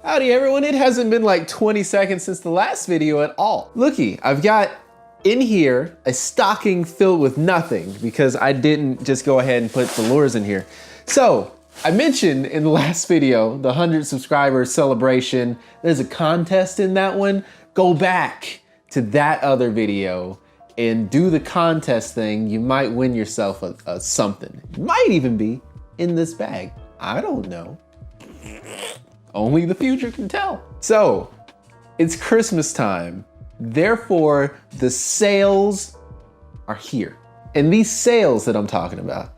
Howdy everyone, it hasn't been like 20 seconds since the last video at all. Looky, I've got in here a stocking filled with nothing because I didn't just go ahead and put the lures in here. So, I mentioned in the last video, the 100 subscribers celebration. There's a contest in that one. Go back to that other video and do the contest thing. You might win yourself a something. It might even be in this bag. I don't know. Only the future can tell. So, it's Christmas time. Therefore, the sales are here. And these sales that I'm talking about,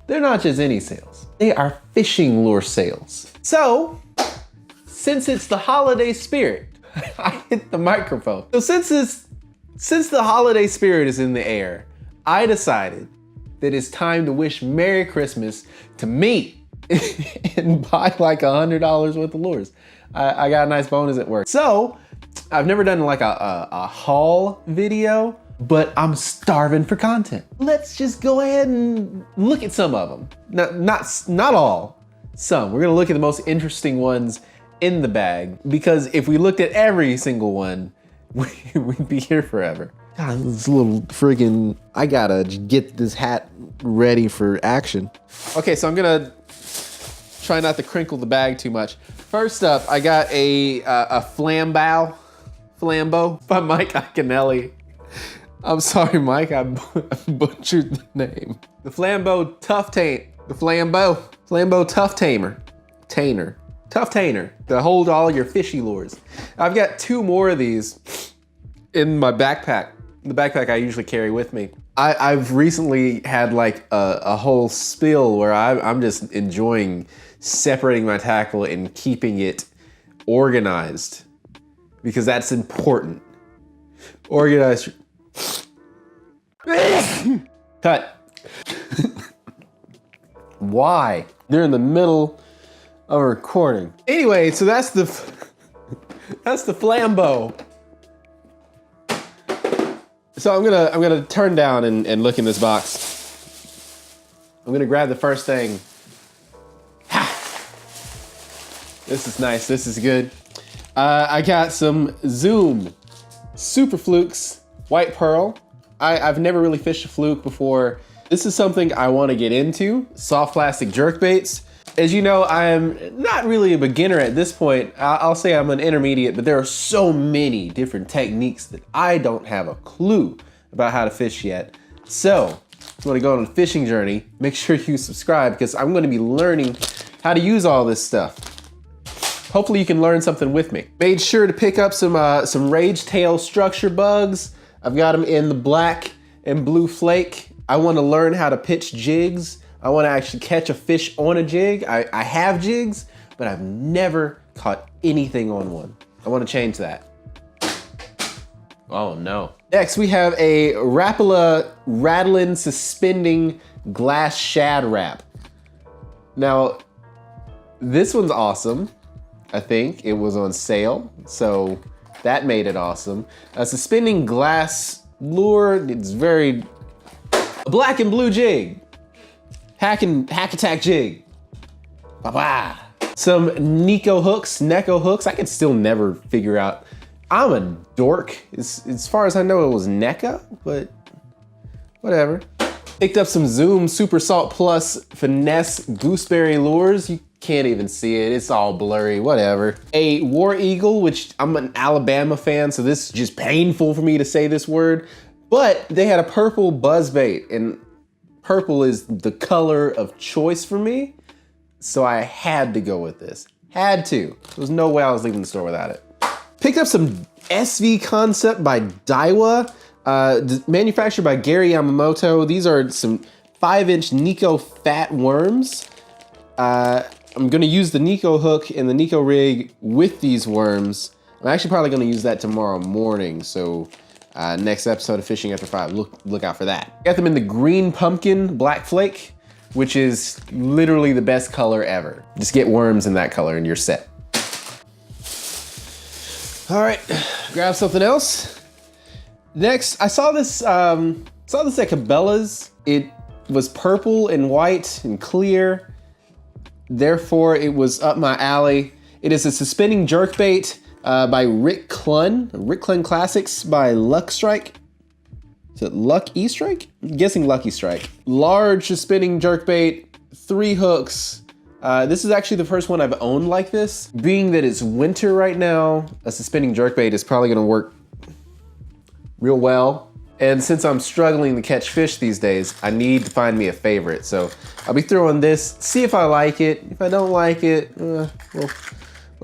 they're not just any sales. They are fishing lure sales. So, since it's the holiday spirit, I hit the microphone. So since the holiday spirit is in the air, I decided that it's time to wish Merry Christmas to me and buy like $100 worth of lures. I got a nice bonus at work. So I've never done like a haul video, but I'm starving for content. Let's just go ahead and look at some of them. Not all, some. We're gonna look at the most interesting ones in the bag, because if we looked at every single one, we'd be here forever. God, this little friggin', I gotta get this hat ready for action. Okay, so I'm gonna try not to crinkle the bag too much. First up, I got a Flambeau by Mike Iaconelli. I'm sorry, Mike, I butchered the name. The Flambeau Tough Tainer to hold all your fishy lures. I've got 2 more of these in my backpack, the backpack I usually carry with me. I've recently had like a whole spill where I'm just enjoying separating my tackle and keeping it organized, because that's important. Organized. Cut. Why? They're in the middle of a recording. Anyway, so that's the Flambeau. So I'm gonna turn down and look in this box. I'm gonna grab the first thing. Ha! This is nice, this is good. I got some Zoom Super Flukes White Pearl. I've never really fished a fluke before. This is something I wanna get into, soft plastic jerkbaits. As you know, I'm not really a beginner at this point. I'll say I'm an intermediate, but there are so many different techniques that I don't have a clue about how to fish yet. So, if you wanna go on a fishing journey, make sure you subscribe, because I'm gonna be learning how to use all this stuff. Hopefully you can learn something with me. Made sure to pick up some Rage Tail structure bugs. I've got them in the black and blue flake. I wanna learn how to pitch jigs. I wanna actually catch a fish on a jig. I have jigs, but I've never caught anything on one. I wanna change that. Oh no. Next, we have a Rapala rattling suspending glass shad wrap. Now, this one's awesome. I think it was on sale, so that made it awesome. A suspending glass lure, it's very, a black and blue jig. Hack attack jig. Bye-bye. Some Neko hooks. I can still never figure out. I'm a dork. As far as I know, it was Neko, but whatever. Picked up some Zoom Super Salt Plus Finesse Gooseberry lures. You can't even see it. It's all blurry, whatever. A War Eagle, which I'm an Alabama fan, so this is just painful for me to say this word. But they had a purple buzzbait, and purple is the color of choice for me, so I had to go with this. Had to. There's no way I was leaving the store without it. Picked up some SV Concept by Daiwa, manufactured by Gary Yamamoto. These are some 5-inch Neko fat worms. I'm gonna use the Neko hook and the Neko rig with these worms. I'm actually probably gonna use that tomorrow morning, so next episode of Fishing After 5, look out for that. Got them in the green pumpkin black flake, which is literally the best color ever. Just get worms in that color and you're set. All right, grab something else. Next, I saw this at Cabela's. It was purple and white and clear. Therefore, it was up my alley. It is a suspending jerkbait by Rick Clunn. Rick Clunn Classics by Luck Strike. Is it Lucky Strike? I'm guessing Lucky Strike. Large suspending jerkbait, 3 hooks. This is actually the first one I've owned like this. Being that it's winter right now, a suspending jerkbait is probably gonna work real well. And since I'm struggling to catch fish these days, I need to find me a favorite. So I'll be throwing this, see if I like it. If I don't like it, we'll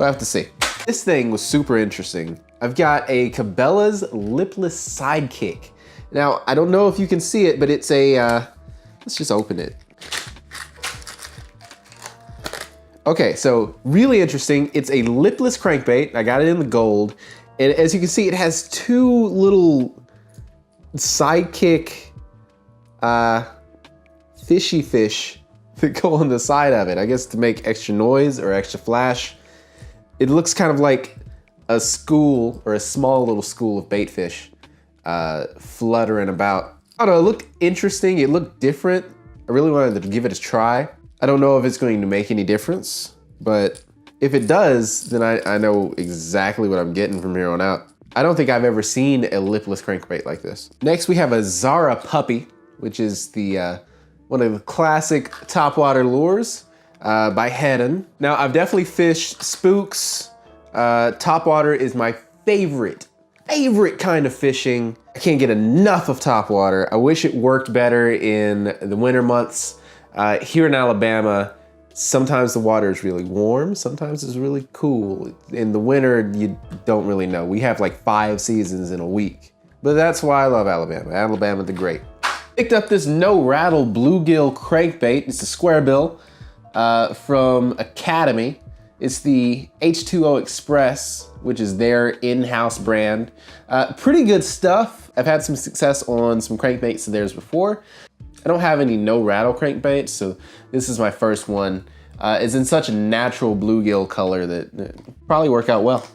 have to see. This thing was super interesting. I've got a Cabela's Lipless Sidekick. Now, I don't know if you can see it, but it's a, let's just open it. Okay, so really interesting. It's a lipless crankbait. I got it in the gold. And as you can see, it has 2 little sidekick fishy fish that go on the side of it. I guess to make extra noise or extra flash. It looks kind of like a school or a small little school of bait fish fluttering about. I don't know, it looked interesting. It looked different. I really wanted to give it a try. I don't know if it's going to make any difference, but if it does, then I know exactly what I'm getting from here on out. I don't think I've ever seen a lipless crankbait like this. Next, we have a Zara Puppy, which is the one of the classic topwater lures by Hedden. Now, I've definitely fished spooks. Topwater is my favorite kind of fishing. I can't get enough of topwater. I wish it worked better in the winter months. Here in Alabama, sometimes the water is really warm, sometimes it's really cool. In the winter, you don't really know. We have like 5 seasons in a week. But that's why I love Alabama. Alabama the Great. Picked up this no rattle bluegill crankbait. It's a square bill from Academy. It's the H2O Express, which is their in-house brand. Pretty good stuff. I've had some success on some crankbaits of theirs before. I don't have any no rattle crankbaits, so this is my first one. It's in such a natural bluegill color that it probably work out well.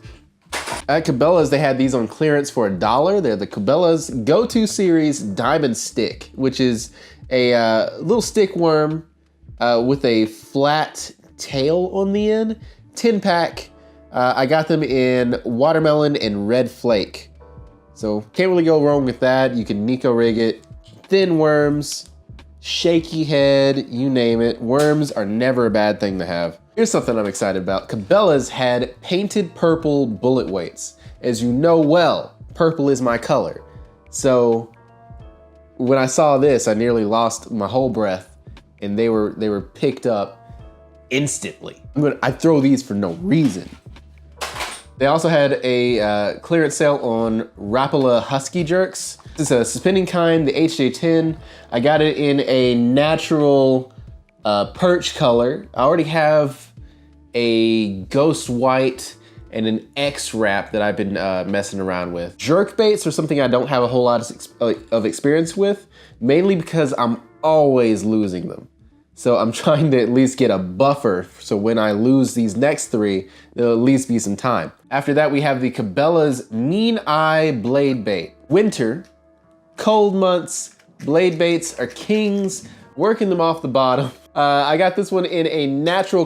At Cabela's, they had these on clearance for $1. They're the Cabela's Go-To Series Diamond Stick, which is a little stick worm with a flat tail on the end. 10-pack. I got them in watermelon and red flake. So can't really go wrong with that. You can Nico rig it. Thin worms, shaky head, you name it. Worms are never a bad thing to have. Here's something I'm excited about. Cabela's had painted purple bullet weights. As you know well, purple is my color. So when I saw this, I nearly lost my whole breath, and they were picked up instantly. I throw these for no reason. They also had a clearance sale on Rapala Husky Jerks. This is a suspending kind, the HJ10. I got it in a natural perch color. I already have a ghost white and an X wrap that I've been messing around with. Jerk baits are something I don't have a whole lot of experience with, mainly because I'm always losing them. So I'm trying to at least get a buffer so when I lose these next 3, there'll at least be some time. After that, we have the Cabela's Mean Eye Blade Bait. Winter, cold months, blade baits are kings, working them off the bottom. I got this one in a natural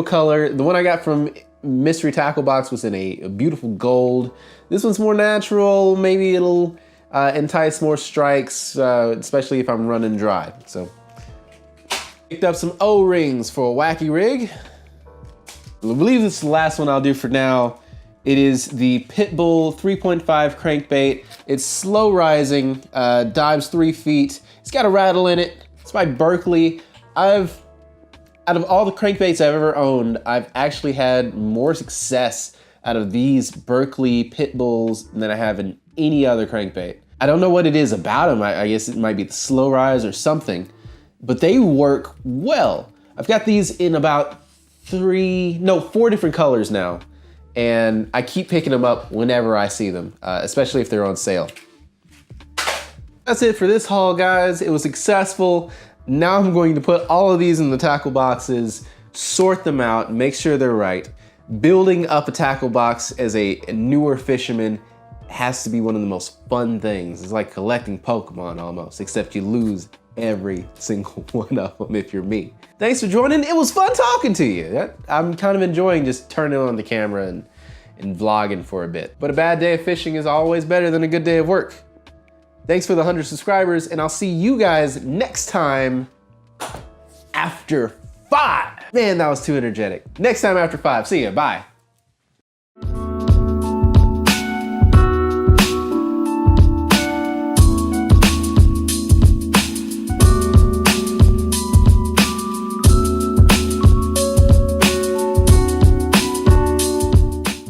color. The one I got from Mystery Tackle Box was in a beautiful gold. This one's more natural, maybe it'll entice more strikes, especially if I'm running dry. So, picked up some O-rings for a wacky rig. I believe this is the last one I'll do for now. It is the Pitbull 3.5 crankbait. It's slow rising, dives 3 feet. It's got a rattle in it. It's by Berkley. Out of all the crankbaits I've ever owned, I've actually had more success out of these Berkley Pitbulls than I have in any other crankbait. I don't know what it is about them. I guess it might be the slow rise or something, but they work well. I've got these in about 4 different colors now, and I keep picking them up whenever I see them, especially if they're on sale. That's it for this haul, guys. It was successful. Now I'm going to put all of these in the tackle boxes, sort them out, make sure they're right. Building up a tackle box as a newer fisherman has to be one of the most fun things. It's like collecting Pokemon almost, except you lose every single one of them if you're me. Thanks for joining. It was fun talking to you. I'm kind of enjoying just turning on the camera and vlogging for a bit. But a bad day of fishing is always better than a good day of work. Thanks for the 100 subscribers, and I'll see you guys next time after 5. Man, that was too energetic. Next time after 5. See ya, bye.